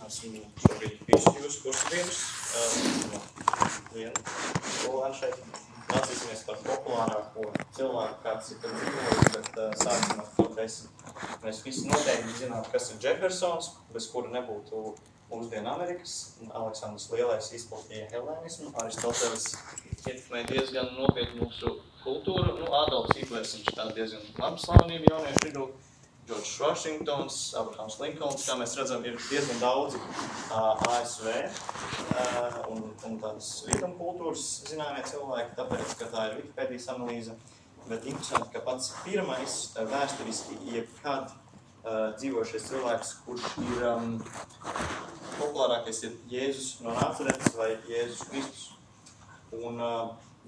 Esmu šobrīd visu jūsu kursu vienu skolēnu šeit. Mācīsimies par populārāko cilvēku, kāds ir dzīvojis, bet sāksim ar to, ka mēs visi noteikti zinām, kas ir Jeffersons, bez kura nebūtu mūsdienu Amerikas. Aleksandrs Lielais izplatīja helēnismu, Aristoteles ietekmēja diezgan nopietni mūsu kultūru. Adolfs Hitlers, viņš tā diezgan labi slavenība jauniešu vidū. Džordžs Vašingtons, Abrahams Linkolns, kā mēs redzam, ir diezgan daudzi ASV un tādas rietumu kultūras zināmie cilvēki, tāpēc, ka tā ir Wikipēdijas analīze. Bet interesanti, ka pats pirmais vēsturiski jebkad dzīvojušais cilvēks, kurš ir populārākais, ir Jēzus no Nāceretes vai Jēzus Kristus. Un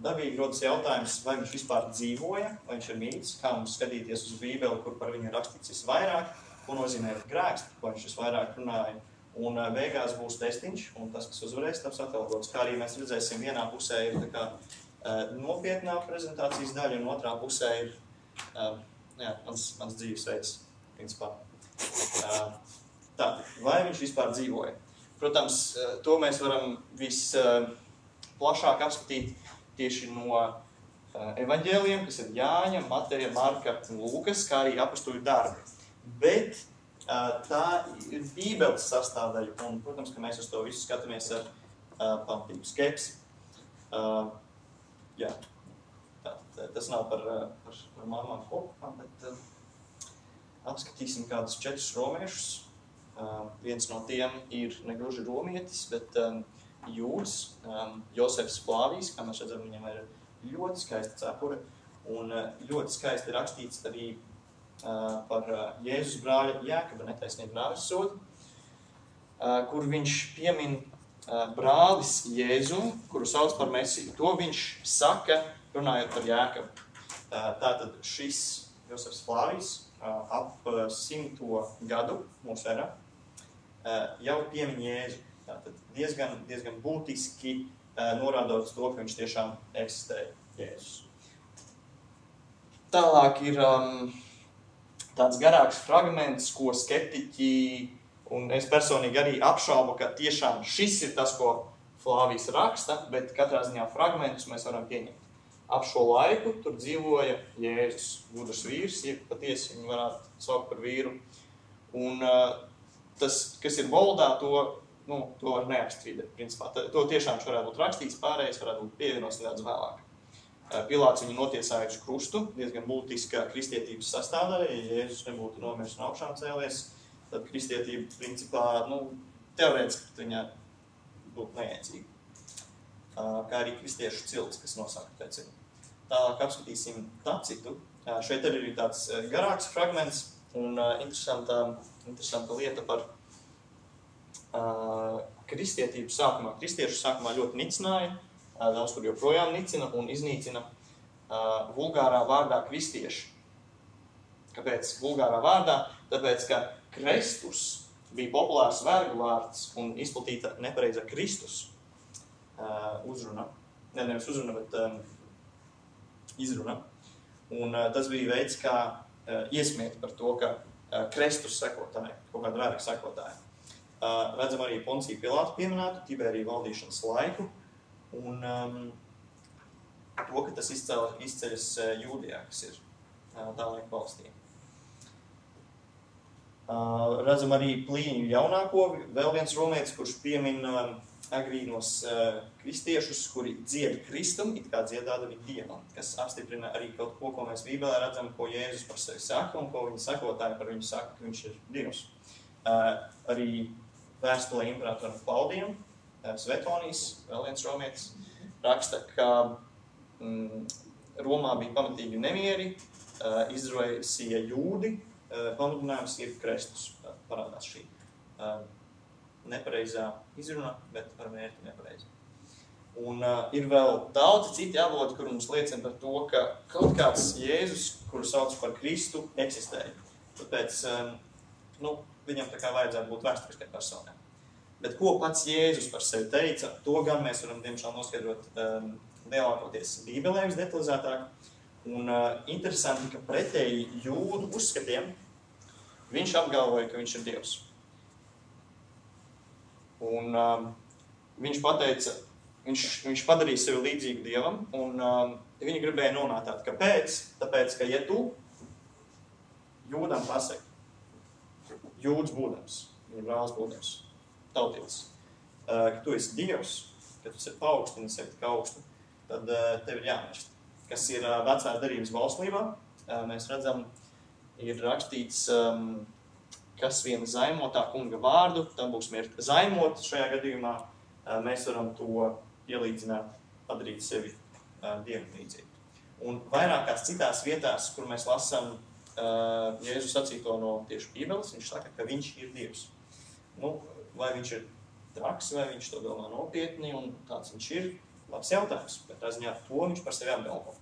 dabīgi rodas jautājums, vai viņš vispār dzīvoja, vai viņš ir mīts, kā mums skatīties uz Bībeli, kur par viņu rakstīts visvairāk, ko nozīmē grēks, ko viņš visvairāk runāja. Un beigās būs testiņš, un tas, kas uzvarēs, taps atalgots. Kā arī mēs redzēsim, vienā pusē ir tā kā nopietnā prezentācijas daļa, un otrā pusē ir mans dzīvesveids, principā. Tā, vai viņš vispār dzīvoja? Protams, to mēs varam visplašāk apskatīt tieši no evaņģēlijiem, kas ir Jāņa, Mateja, Marka un Lūkas, kā arī apostoļu darbi. Bet tā ir Bībeles sastāvdaļa, un, protams, ka mēs uz to visu skatāmies ar pamatīgu skepsi. Tas nav par mamām kopumā, bet apskatīsim kādus 4 romiešus. Viens no tiem ir negluži romietis, bet Jūds, Josefs Flāvijs, kā mēs redzam, viņam ir ļoti skaista cepure, un ļoti skaisti rakstīts arī par Jēzus brāļa Jēkaba netaisnību nāves sodu, kur viņš piemin brālis Jēzu, kuru sauc par Mesiju. To viņš saka, runājot par Jēkabu. Tātad šis Josefs Flāvijs ap 100. gadu mūsu erā jau piemin Jēzu. Tātad diezgan būtiski norādot to, ka viņš tiešām eksistē Jēzus. Tālāk ir tāds garāks fragments, ko skeptiķi, un es personīgi arī apšaubu, ka tiešām šis ir tas, ko Flāvijs raksta, bet katrā ziņā fragmentus mēs varam pieņemt. Ap šo laiku tur dzīvoja Jēzus, gudrs vīrs, ja patiesi viņu varētu saukt par vīru. Un tas, kas ir valodā, to var neapstrīdēt, principā. To tiešām viņš varētu būt rakstīts, pārējais varētu būt pievienots nedaudz vēlāk. Pilāts viņu notiesāja uz krustu, diezgan būtiska kristietības sastāvdaļa. Ja Jēzus nebūtu nomiris un augšām cēlies, tad kristietība, principā, teorētiski viņa būtu neiecīga. Kā arī kristiešu cilts, kas nosaka pēc viņu. Tālāk apskatīsim Tacitu. Šeit arī ir tāds garāks fragments un interesanta lieta par kristietību sākumā. Kristiešu sākumā ļoti nicināja, daudz kur joprojām nicina un iznīcina vulgārā vārdā kristieši. Kāpēc vulgārā vārdā? Tāpēc, ka Kristus bija populārs vergu vārds un izplatīta nepareiza Kristus uzruna. Nevis uzruna, bet izruna. Un tas bija veids, kā iesmiet par to, ka Kristus sekotāji, kaut kāda verga sekotāji. Redzam arī Poncija Pilātu pieminētu, Tiberija valdīšanas laiku, un to, ka tas izceļas Jūdijā, kas ir tā laika valstī. Redzam arī Plīņu jaunāko, vēl viens romietis, kurš piemin agrīnos kristiešus, kuri dzied Kristum, it kā dziedādami Dievam, kas apstiprina arī kaut ko, ko mēs Bībelē redzam, ko Jēzus par sevi saka, un ko viņa sekotāji par viņu saka, ka viņš ir Dievs. Arī vēstulē imperatoram Klaudijam, Svetonijs, vēl viens romietis, raksta, ka Romā bija pamatīgi nemieri, izraisīja jūdi, pamudinājums ir Kristus. Parādās šī nepareizā izruna, bet ar mērķi nepareizi. Un ir vēl daudzi citi avoti, kur mums liecina par to, ka kaut kāds Jēzus, kuru sauc par Kristu, eksistēja. Tāpēc, viņam tā kā vajadzētu būt vēsturiskai personai. Bet ko pats Jēzus par sevi teica, to gan mēs varam, diemžēl, noskaidrot lielākoties Bībelē visdetalizētāk. Un interesanti, ka pretēji jūdu uzskatiem viņš apgalvoja, ka viņš ir Dievs. Un viņš pateica, viņš padarīja sevi līdzīgu Dievam, un viņi gribēja nonākt. Kāpēc? Tāpēc, ka ja tu Jūdam pasaki, Jūds būdams, viņa brālis būdams, tautietis, ka tu esi Dievs, ka tu esi paaugstinājis sevi tik augstu, tad tev ir jāmirst. Kas ir vecās derības bauslībā, mēs redzam, ir rakstīts, kas viena zaimotā kunga vārdu, tam būs mirt. Zaimot šajā gadījumā mēs varam to ielīdzināt, padarīt sevi Dievam līdzīgu. Un vairākās citās vietās, kur mēs lasām Jēzus sacīto no tieši Bībeles, viņš saka, ka viņš ir Dievs. Nu, vai viņš ir traks, vai viņš to domā nopietni, un tāds viņš ir, labs jautājums, bet tā ziņā to viņš par sevi apgalvo.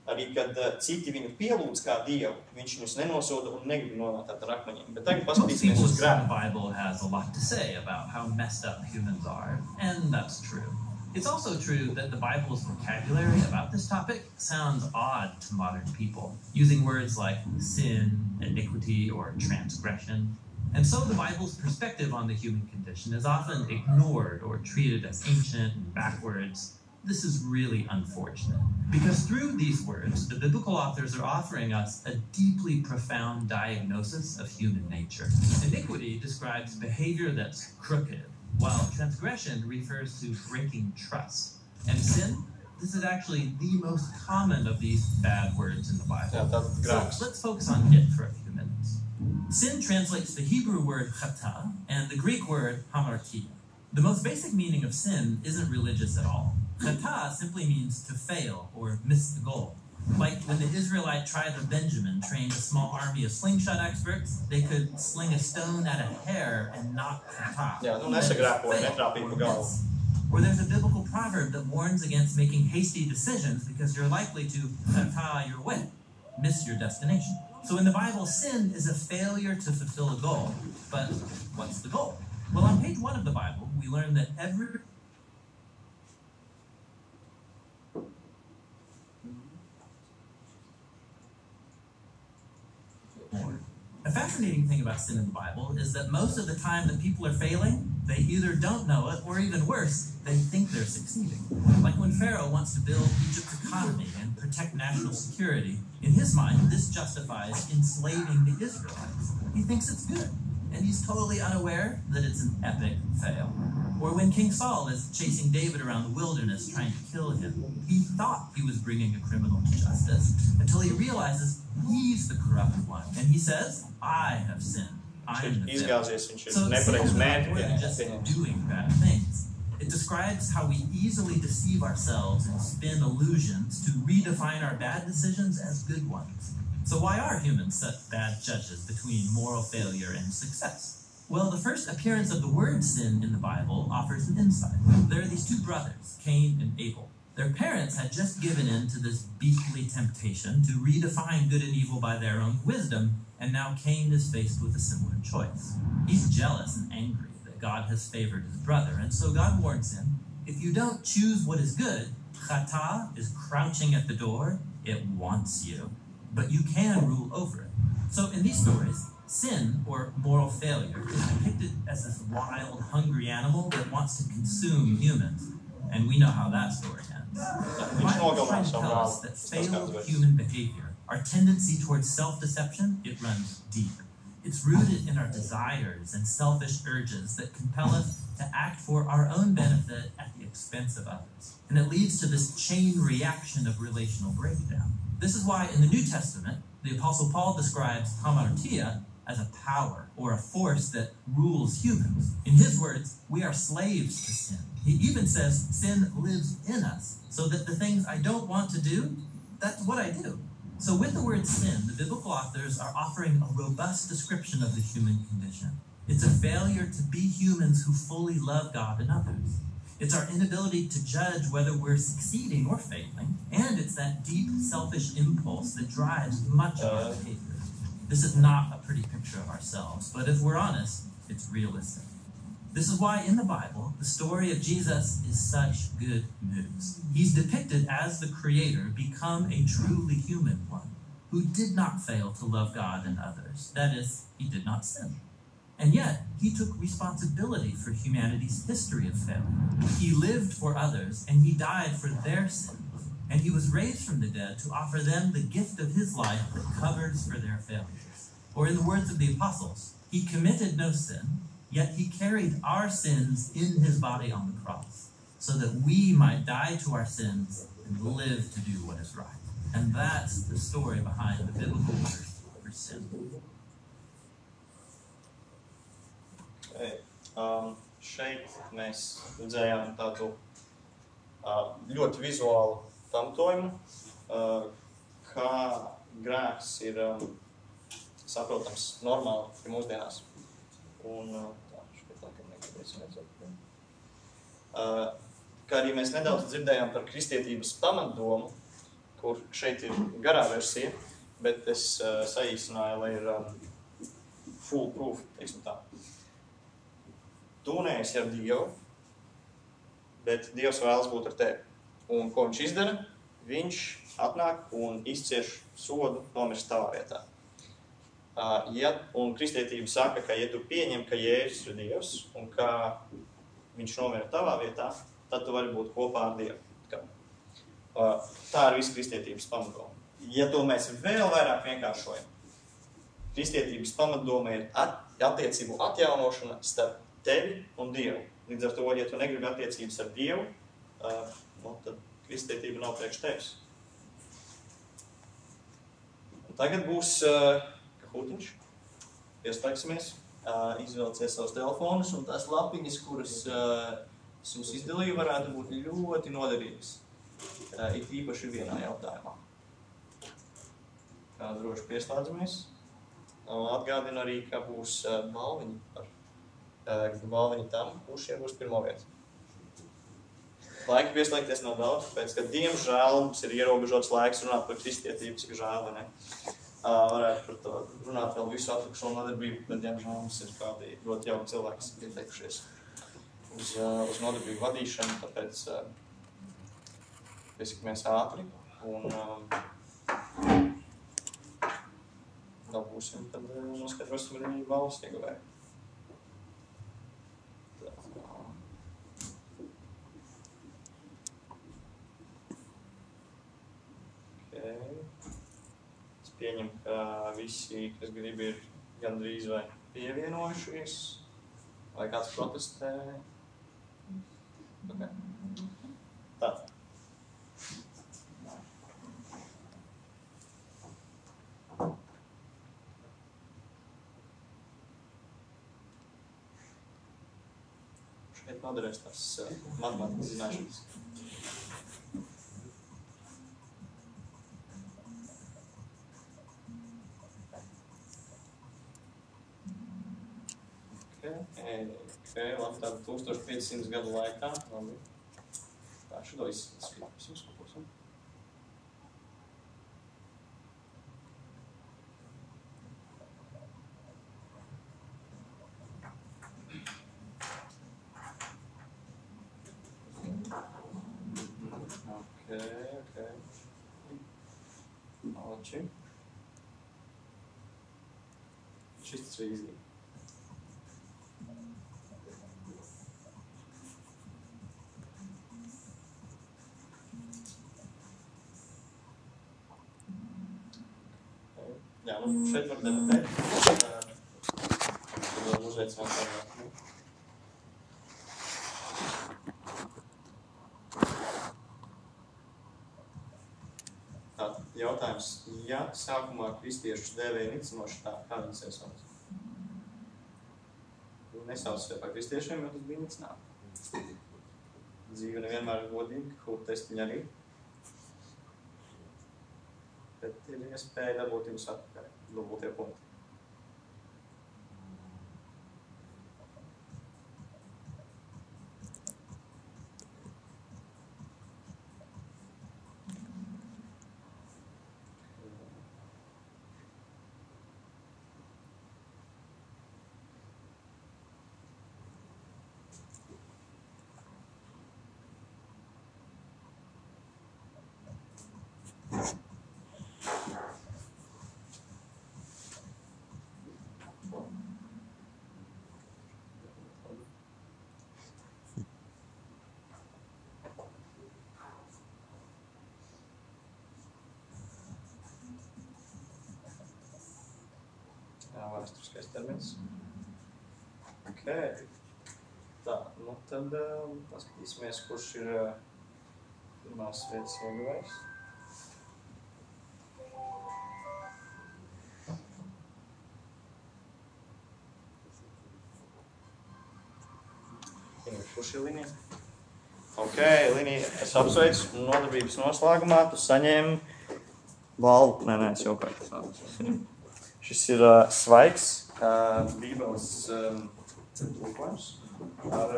Arī, kad citi viņu pielūdz kā Dievu, viņš viņus nenosoda un negrib nonākt ar akmeņiem. Bet tagad paskatīsimies uz grēku. The Bible has a lot to say about how messed up humans are, and that's true. It's also true that the Bible's vocabulary about this topic sounds odd to modern people, using words like sin, iniquity, or transgression. And so the Bible's perspective on the human condition is often ignored or treated as ancient and backwards. This is really unfortunate, because through these words, the biblical authors are offering us a deeply profound diagnosis of human nature. Iniquity describes behavior that's crooked, while transgression refers to breaking trust. And sin, this is actually the most common of these bad words in the Bible. So let's focus on it for a few minutes. Sin translates the Hebrew word chata and the Greek word hamartia. The most basic meaning of sin isn't religious at all. Chata simply means to fail or miss the goal. Like when the Israelite tribe of Benjamin trained a small army of slingshot experts, they could sling a stone at a hair and not chata. Or there's a biblical proverb that warns against making hasty decisions because you're likely to chata your way, miss your destination. So in the Bible, sin is a failure to fulfill a goal. But what's the goal? Well, on page 1 of the Bible, we learn that A fascinating thing about sin in the Bible is that most of the time that people are failing, they either don't know it, or even worse, they think they're succeeding. Like when Pharaoh wants to build Egypt's economy and protect national security, in his mind, this justifies enslaving the Israelites. He thinks it's good, and he's totally unaware that it's an epic fail. Or when King Saul is chasing David around the wilderness trying to kill him, he thought he was bringing a criminal to justice until he realizes he's the corrupt one. And he says, I have sinned. I am the villain. So it's more than just doing bad things. It describes how we easily deceive ourselves and spin illusions to redefine our bad decisions as good ones. So why are humans such bad judges between moral failure and success? Well, the first appearance of the word sin in the Bible offers an insight. There are these two brothers, Cain and Abel. Their parents had just given in to this beastly temptation to redefine good and evil by their own wisdom, and now Cain is faced with a similar choice. He's jealous and angry that God has favored his brother, and so God warns him, if you don't choose what is good, chata is crouching at the door, it wants you, but you can rule over it. So in these stories, sin, or moral failure, is depicted as this wild, hungry animal that wants to consume humans. And we know how that story ends. The Bible is trying to tell us that failed human behavior, our tendency towards self-deception, it runs deep. It's rooted in our desires and selfish urges that compel us to act for our own benefit at the expense of others. And it leads to this chain reaction of relational breakdown. This is why in the New Testament, the Apostle Paul describes hamartia as a power or a force that rules humans. In his words, we are slaves to sin. He even says sin lives in us, so that the things I don't want to do, that's what I do. So with the word sin, the biblical authors are offering a robust description of the human condition. It's a failure to be humans who fully love God and others. It's our inability to judge whether we're succeeding or failing, and it's that deep selfish impulse that drives much of our behavior. This is not a pretty picture of ourselves, but if we're honest, it's realistic. This is why in the Bible, the story of Jesus is such good news. He's depicted as the Creator become a truly human one who did not fail to love God and others. That is, he did not sin. And yet, he took responsibility for humanity's history of failure. He lived for others, and he died for their sins. And he was raised from the dead to offer them the gift of his life that covers for their failures. Or in the words of the apostles, he committed no sin, yet he carried our sins in his body on the cross, so that we might die to our sins and live to do what is right. And that's the story behind the biblical word for sin. Okay. Šeit mēs redzējām tādu ļoti vizuālu pamatojumu, kā grēks ir saprotams normāli mūsdienās. Un tā, šeit laikam negribēs redzēt. Kā arī mēs nedaudz dzirdējām par kristietības pamatdomu, kur šeit ir garā versija, bet es saīsināju, lai ir full proof, teiksim tā. Tu neesi ar Dievu, bet Dievs vēlas būt ar tevi. Un ko viņš izdara? Viņš atnāk un izcieš sodu, nomirst tavā vietā. Un kristietība saka, ka ja tu pieņem, ka Jēzus ir Dievs un ka viņš nomira tavā vietā, tad tu vari būt kopā ar Dievu. Tā ir visa kristietības pamatdoma. Ja to mēs vēl vairāk vienkāršojam, kristietības pamatdoma ir attiecību atjaunošana starp tevi un Dievu. Līdz ar to, ja tu negribi attiecības ar Dievu, tad kristietība nav priekš tevis. Un tagad būs kahūtiņš. Pieslēgsimies, izvēlēties savus telefonus, un tās lapiņas, kuras es jums izdalīju, varētu būt ļoti noderīgas. It īpaši vienā jautājumā. Droši pieslēdzamies. Atgādinu arī, ka būs balviņi tam, kurš iegūs pirmo vietu. Laika pieslēgties nav daudz, tāpēc, ka diemžēl mums ir ierobežots laiks runāt par kristietības, cik žēl, vai ne? Varētu par to runāt vēl visu atlikušo nodarbību, bet diemžēl mums ir kādi ļoti jauki cilvēki, kas ir ieteikušies uz nodarbību vadīšanu, tāpēc piesakamies ātri un dabūsim, tad noskatrosim arī balvas ieguvēju. Es pieņemu, ka visi, kas grib, ir gandrīz vai pievienojušies, vai kāds protestē. Okay. Tā. Šeit noderēs tās matemātikas zināšanas. Labi, tāda 1500 gadu laikā. Labi. Tā, šito izskatās kopos. Okay. Malači. Šis tas ir izdīgi. Jā, šeit var debatēt. Tad uzveicināt par Tātad jautājums, ja sākumā kristiešus dēvēja nicinoši tā, kā viņas iesauc? Nesauc sev par kristiešiem, jo tas bija nicināt. Dzīve nevienmēr ir godīga, kaut testiņi arī. Bet ir iespēja dabūt jums atpakaļ, dubultie punkti. vēsturiskais termins. Ok. Tā, nu tad paskatīsimies, kurš ir pirmās vietas ieguvējs. Kurš ir Linija? Ok, Linija, es apsveicu nodarbības noslēgumā, tu saņēmi balvu. Nē, es jau kārtu. Šis ir svaigs bībeles tulkojums ar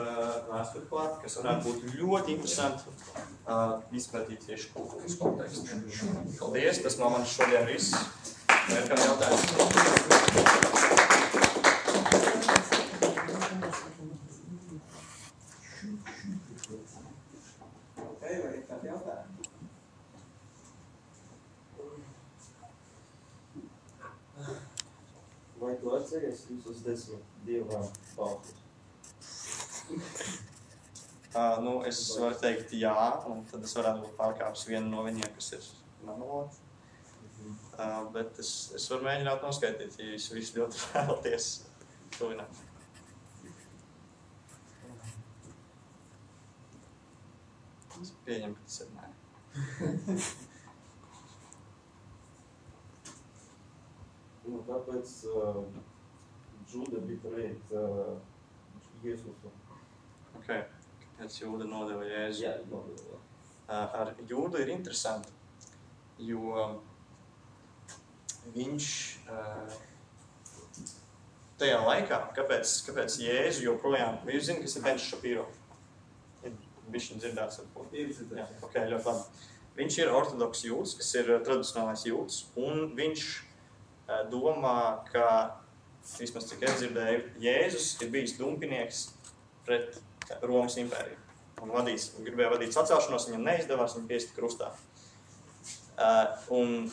vēsturi klāt, kas varētu būt ļoti interesanti izpētīt tieši kultūras kontekstu. Paldies, tas no manis šodien viss. Ir kādi jautājumi? Vai tu atceries visus 10 dievām paukus? Nu, es varu teikt jā, un tad es varētu būt pārkāpis vienu no viņiem, kas ir manolots. Bet es varu mēģināt noskaitīt, ja jūs visi ļoti vēlaties tuvināt. Es pieņemu, ka tas ir nē. Nu, kāpēc Džuda bija pret Jēzusu? Ok, kāpēc Jūda nodeva Jēzu? Jā, nodeva. Ar Jūdu ir interesanti, jo viņš tajā laikā, kāpēc Jēzu joprojām, jūs zini, kas ir Ben Shapiro? Bišķiņ dzirdēts varbūt. Jā, ok, ļoti labi. Viņš ir ortodoks jūds, kas ir tradicionālais jūds, un viņš domā, ka, vismaz cik es dzirdēju, Jēzus ir bijis dumpinieks pret Romas impēriju. Un gribēja vadīt sacelšanos, viņam neizdevās, viņu piesita krustā. Un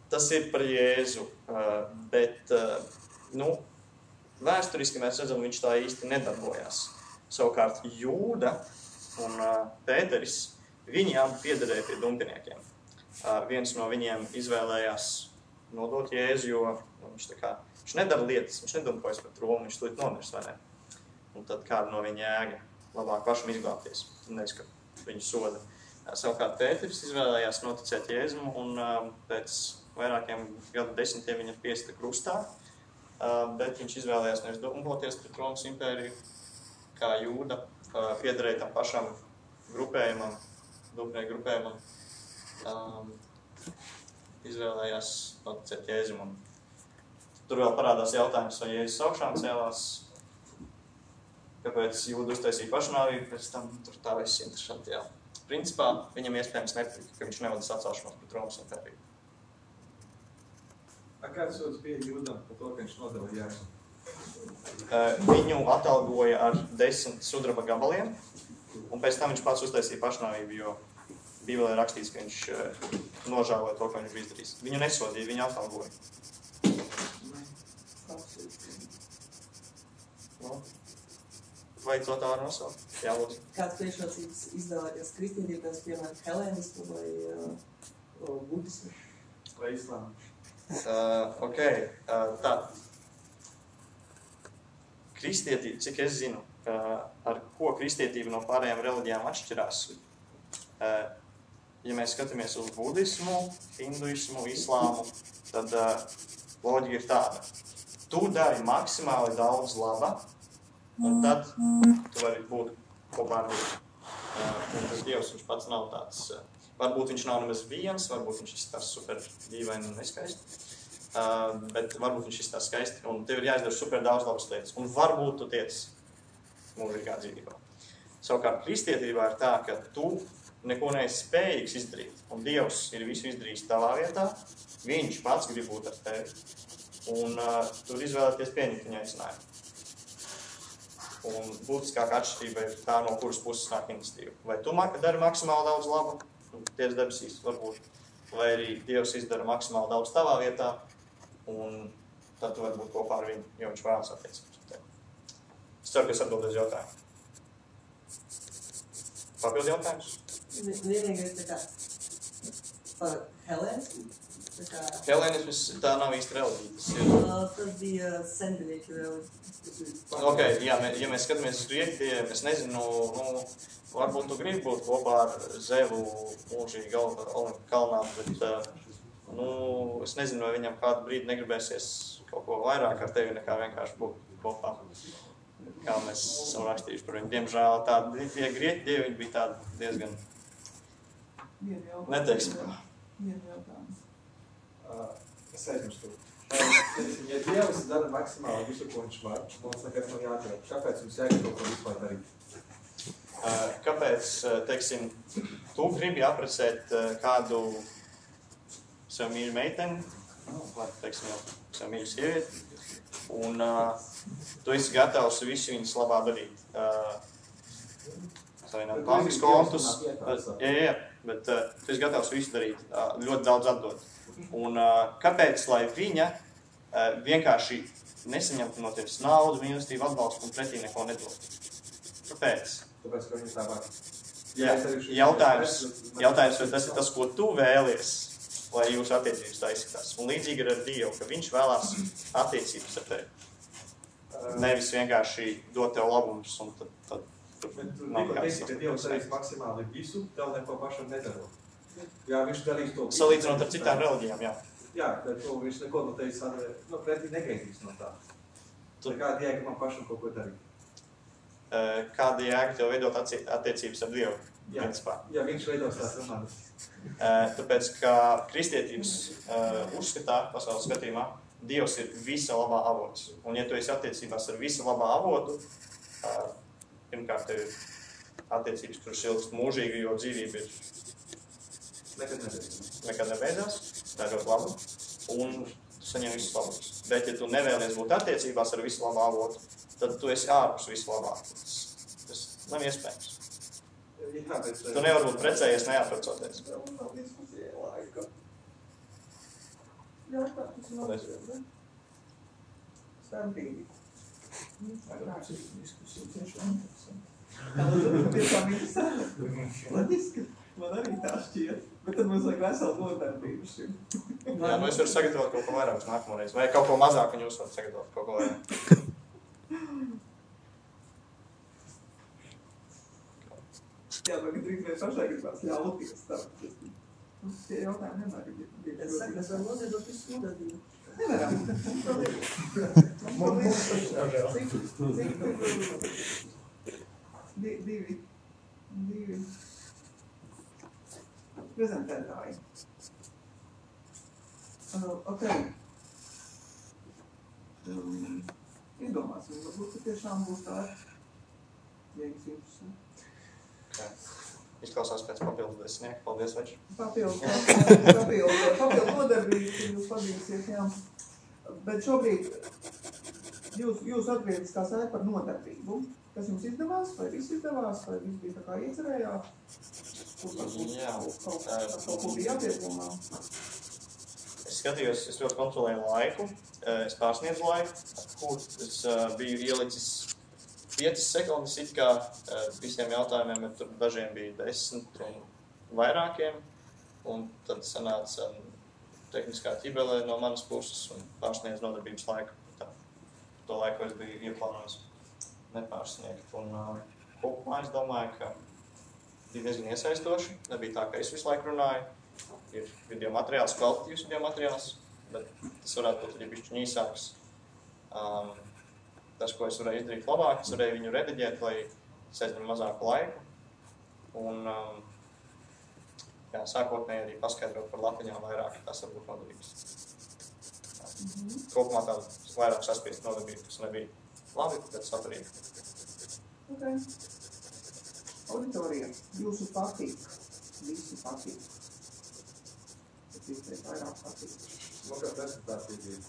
tas ir par Jēzu, bet, vēsturiski mēs redzam, viņš tā īsti nedarbojās. Savukārt Jūda un Pēteris, viņi abi piederēja pie dumpiniekiem. Viens no viņiem izvēlējās nodot Jēzu, jo viņš nedara lietas, viņš nedumpojas pret Romu, viņš tūlīt nomirs, vai ne? Un tad kāda no viņa jēga labāk pašam izglābties, nevis, ka viņu soda. Savukārt Pēteris izvēlējās noticēt Jēzum, un pēc vairākiem gadu desmitiem viņa piesita krustā, bet viņš izvēlējās nevis dumpoties pret Romas impēriju, kā Jūda piederēja tam pašam grupējumam, dumpinieku grupējumam, izvēlējās noticēt Jēzum. Tur vēl parādās jautājums, vai Jēzus augšām cēlās, kāpēc Jūda uztaisīja pašnāvību, pēc tam tur tā viss interesanti, jā. Principā viņam iespējams nepatika, ka viņš nevada sacēlšanos pret Romas impēriju. Kāds sods bija Jūdam par to, ka viņš nodeva Jēzu? Viņu atalgoja ar 10 sudraba gabaliem, un pēc tam viņš pats uztaisīja pašnāvību, jo Bībelē rakstīts, ka viņš nožēloja to, ko viņš bija izdarījis. Viņu nesodīja, viņu atalgoja. Vai to tā var nosaukt? Jā, lūdzu. Kāds priekšrocības izvēlēties kristietību, pēc piemēram helēnismu vai budismu? Vai islāmu? Ok, tā. Kristietība, cik es zinu, ar ko kristietība no pārējām reliģijām atšķirās. Ja mēs skatāmies uz budismu, hinduismu, islāmu, tad loģika ir tāda. Tu dari maksimāli daudz laba, un tad tu vari būt kopā ar Dievu. Un tas Dievs, viņš pats nav tāds, varbūt viņš nav nemaz viens, varbūt viņš izskatās super dīvaini un neskaisti, bet varbūt viņš izskatās skaisti, un tev ir jāizdara super daudz labas lietas, un varbūt tu tiec mūžīgā dzīvībā. Savukārt kristietībā ir tā, ka tu neko neesi spējīgs izdarīt, un Dievs ir visu izdarījis tavā vietā, viņš pats grib būt ar tevi, un tur izvēlēties pieņemt viņa aicinājumu. Un būtiskākā atšķirība ir tā, no kuras puses nāk iniciatīva. Vai tu dari maksimāli daudz labu, tiec debesīs varbūt, vai arī Dievs izdara maksimāli daudz tavā vietā, un tad tu vari būt kopā ar viņu, jo viņš vēlas attiecības ar tevi. Es ceru, ka es atbildēju uz jautājumu. Papildu jautājums? Vienīgais tā kā par helēnismu. Helēnisms tā nav īsti reliģija. Tas bija sengrieķu reliģija. Ok, jā, ja mēs skatāmies uz grieķu dieviem, es nezinu, varbūt tu gribi būt kopā ar Zevu mūžīgi Olimpa kalnā, bet es nezinu, vai viņam kādu brīdi negribēsies kaut ko vairāk ar tevi nekā vienkārši būt kopā. Kā mēs esam rakstījuši par viņu. Diemžēl tie grieķu dievi bija tādi diezgan neteiksim. Es aizmirstu. Ja Dievs dara maksimāli visu, ko viņš var, mums nekad nav jāatver. Kāpēc mums jāgrib kaut ko vispār darīt? Kāpēc, teiksim, tu gribi apprecēt kādu sev mīļu meiteni, vai, teiksim, sev mīļu sievieti, un tu esi gatavs visu viņas labā darīt. Savienot bankas kontus, bet tu esi gatavs visu darīt, ļoti daudz atdot. Un kāpēc, lai viņa vienkārši nesaņemtu no tevis naudu, mīlestību, atbalstu un pretī neko nedod? Kāpēc? Tāpēc, ka viņa tā var. Jā, jautājums, vai tas ir tas, ko tu vēlies, lai jūsu attiecības tā izskatās. Un līdzīgi ir ar Dievu, ka viņš vēlās attiecības ar tevi. Nevis vienkārši dot tev labumus un tad Bet tu tikko teiksi, ka Dievs darīs maksimāli visu, tev neko pašam nedarot. Jā, viņš darīs to. Salīdzinot ar citām reliģijām, jā. Jā, bet viņš neko no tevis pretī negaidīs no tā. Kāda jēga man pašam kaut ko darīt? Kāda jēga tev veidot attiecības ar Dievu? Jā, viņš veidos tās manas. Tāpēc, ka kristietības uzskatā, pasaules skatījumā, Dievs ir visa labā avots. Un ja tu esi attiecībās ar visa labā avotu, pirmkārt tev ir attiecības, kuras ilgst mūžīgi, jo dzīvība ir nekad nebeidzās, tā ir ļoti laba, un tu saņem visus labus. Bet, ja tu nevēlies būt attiecībās ar visu labā avotu, tad tu esi ārpus visu labā. Tas nav iespējams. Tu nevar būt precējies, neapprecoties. Starpīgi. Loģiski, man arī tā šķiet, bet tad mums vajag veselu nodarbību šim. Jā, es varu sagatavot kaut ko vairāk uz nākamo reizi, vai kaut ko mazāk, un jūs varat sagatavot kaut ko vairāk. Jā, bet drīz mēs pašai gribās ļauties tā. Tie jautājumi vienmēr ir. Es saku, mēs varam noziedot visu nodarbību. Nevaram. Divi prezentētāji. Ok. Izdomāsim, varbūt, ka tiešām būs tā jēgas interesanti. Izklausās pēc papildus desmitnieku. Paldies, Veči. Papildu nodarbības jūs padīsiet, jā. Bet šobrīd jūs atgrieziskā saita par nodarbību. Kas jums izdevās, vai viss izdevās, vai viss bija tā kā iecerējāt? Kaut ko bija jāpiedomā? Es skatījos, es ļoti kontrolēju laiku. Es pārsniedzu laiku, kur es biju ielicis 5 sekundes it kā visiem jautājumiem, bet tur dažiem bija 10 un vairākiem. Un tad sanāca tehniskā ķibelē no manas puses un pārsniedz nodarbības laiku. Tā, to laiku es biju ieplānojis nepārsniegt. Un kopumā es domāju, ka bija diezgan iesaistoši. Nebija tā, ka es visu laiku runāju. Ir video materiāls, kvalitatīvs video materiāls, bet tas varētu būt arī bišķiņ īsāks. Tas, ko es varēju izdarīt labāk, es varēju viņu rediģēt, lai es aizņem mazāku laiku. Un sākotnēji arī paskaidrot par latiņām vairāk, tas varbūt nodarbības. Kopumā tāda vairāk saspiest nodarbība, kas nebija labi, bet saturīgi. Ok. Auditorija, jūsu patīk, visi patīk. Bet jūs teikt vairāk patīk. Man kā prezentācija bija.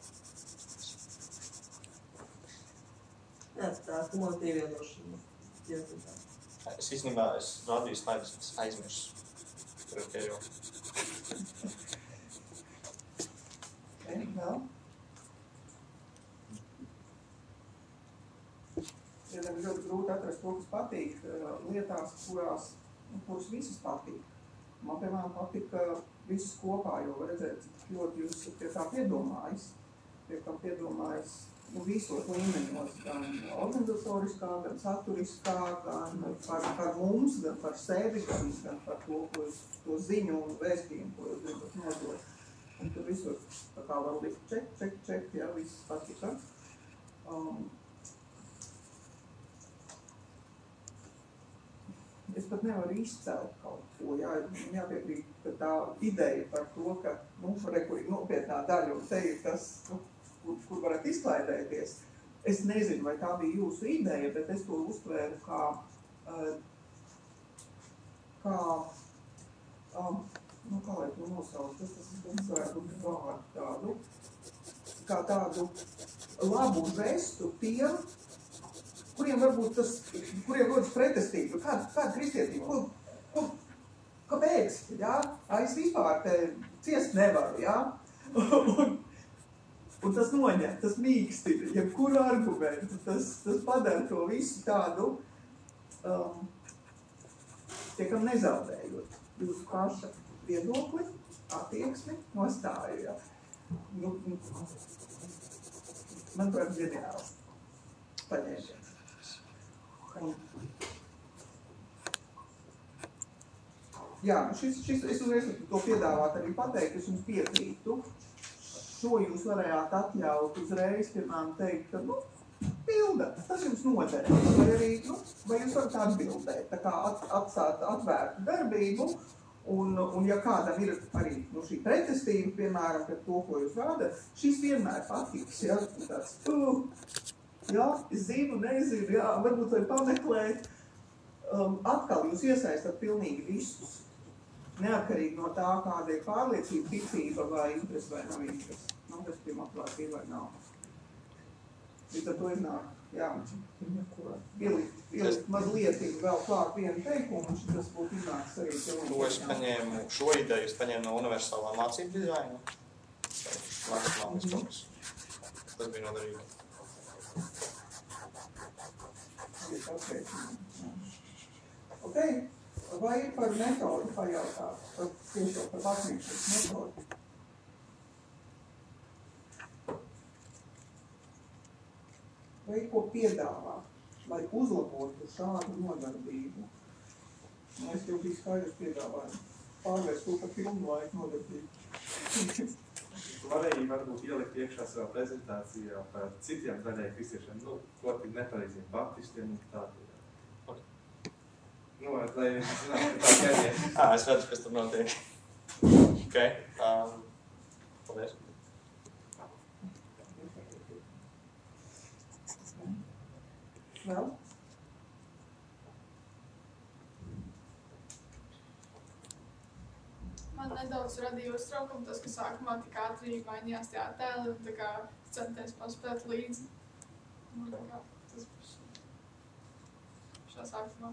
Jā, tā kumulatīvie nošana. Es īstenībā rādīju slaidus, es aizmirsu. Tur ir tie jau. Vēl? Ja tad ļoti grūti atrast to, kas patīk lietās, kuras visas patīk. Man, piemēram, patika visus kopā, jo var redzēt, cik ļoti jūs esat pie tā piedomājis, visos līmeņos, gan organizatoriskā, gan saturiskā, gan par mums, gan par sevi, gan par to ziņu un vēstījumu, ko jūs gribat nodot. Un tur visur tā kā var likt ček, jā, viss patika. Es pat nevaru izcelt kaut ko, jāpiekrīt, ka tā ideja par to, ka, nopietnā daļa un te ir tas, kur varat izklaidēties. Es nezinu, vai tā bija jūsu ideja, bet es to uztvēru kā lai to nosauc, tas varētu būt vārdu tādu, kā tādu labu žestu tiem, kuriem varbūt kuriem rodas pretestība, kāda kristietība, kāpēc, jā? Es vispār te ciest nevaru, jā? Un tas noņem, tas mīkstina, jebkuru argumentu, tas padara to visu tādu, tiekam nezaudējot jūsu paša viedokli, attieksmi, nostāju, jā. Man prāt ģeniāls paņēmiens. Jā, es uzreiz to piedāvāt arī pateikt, es jums piekrītu. Šo jūs varējāt atļaut uzreiz, piemēram, teikt, ka, bilda, tas jums noderēs, vai arī, vai jūs varat atbildēt, tā kā atstāt atvērtu darbību, un ja kādam ir arī, šī pretestība, piemēram, par to, ko jūs rādat, šis vienmēr patiks, jā, tāds, jā, es zinu, nezinu, jā, varbūt vai pameklēt, atkal jūs iesaistat pilnīgi visus. Neatkarīgi no tā, kāda ir pārliecība, ticība vai interese vai nav interese. Tas ir motivācija vai nav. Līdz ar to iznāk, jā, ielikt mazliet vēl klāt vienu teikumu, un tas būtu iznāks arī cilvēku. Es paņēmu šo ideju, no universālā mācību dizaina. Maksimālis fokus. Tas bija noderīgi. Ok. Vai ir par metodu pajautāt, par baznīcas metodu? Vai ir ko piedāvāt, lai uzlabotu šādu nodarbību? Es jau biju skaidrs piedāvāju. Pārvērst to par filmu laiku nodarbību. Varēja varbūt ielikt iekšā savā prezentācijā par citiem daļai kristiešiem, ko tik nepareiziem baptistiem un tādiem. Lai zinātu, ka tā ķēries. Es redzu, kas tur notiek. Ok. Paldies. Vēl? Man nedaudz radīja uztraukumu tas, ka sākumā tik ātri mainījās tie attēli un tā kā centēs paspēt līdzi. Tā kā tas šā sākumā.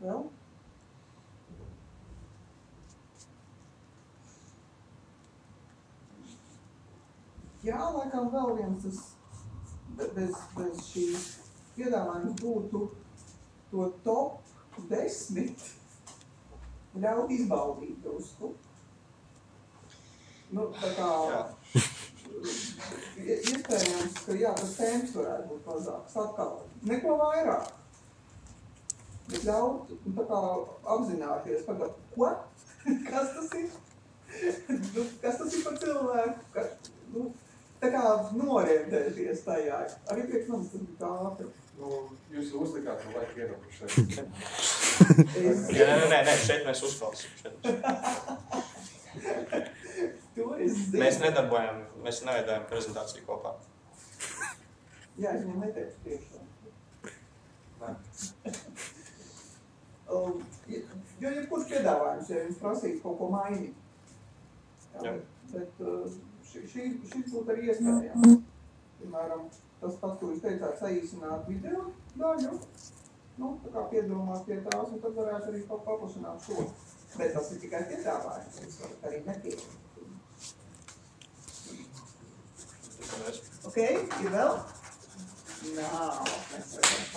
Vēl? Jā, laikam vēl viens tas bez šī piedāvājums būtu to top 10 ļaut izbaudīt drusku. Tā kā iespējams, ka jā, tas tēmas varētu būt mazāks. Atkal, neko vairāk. Bet ļaut, tā kā apzināties, pagad, ko? Kas tas ir? Kas tas ir par cilvēku? Tā kā norientēties tajā. Arī priekš manis tas bija tā ātri. Jūs uzlikāt, ka vajag ierobežu šeit. Nē, šeit mēs uzklausīsim. To es zinu. Mēs neveidojam prezentāciju kopā. Jā, es viņam neteicu priekšā. Jo jebkurš piedāvājums, ja jums prasīt kaut ko mainīt. Bet šis būtu arī iespējams. Piemēram, tas pats, ko jūs teicāt, saīsināt video daļu, tā kā piedomāt pie tās, un tad varētu arī paplašināt šo. Bet tas ir tikai piedāvājums, jūs varat arī nepieņemt. Ok, ir vēl? Nav, mēs redzam.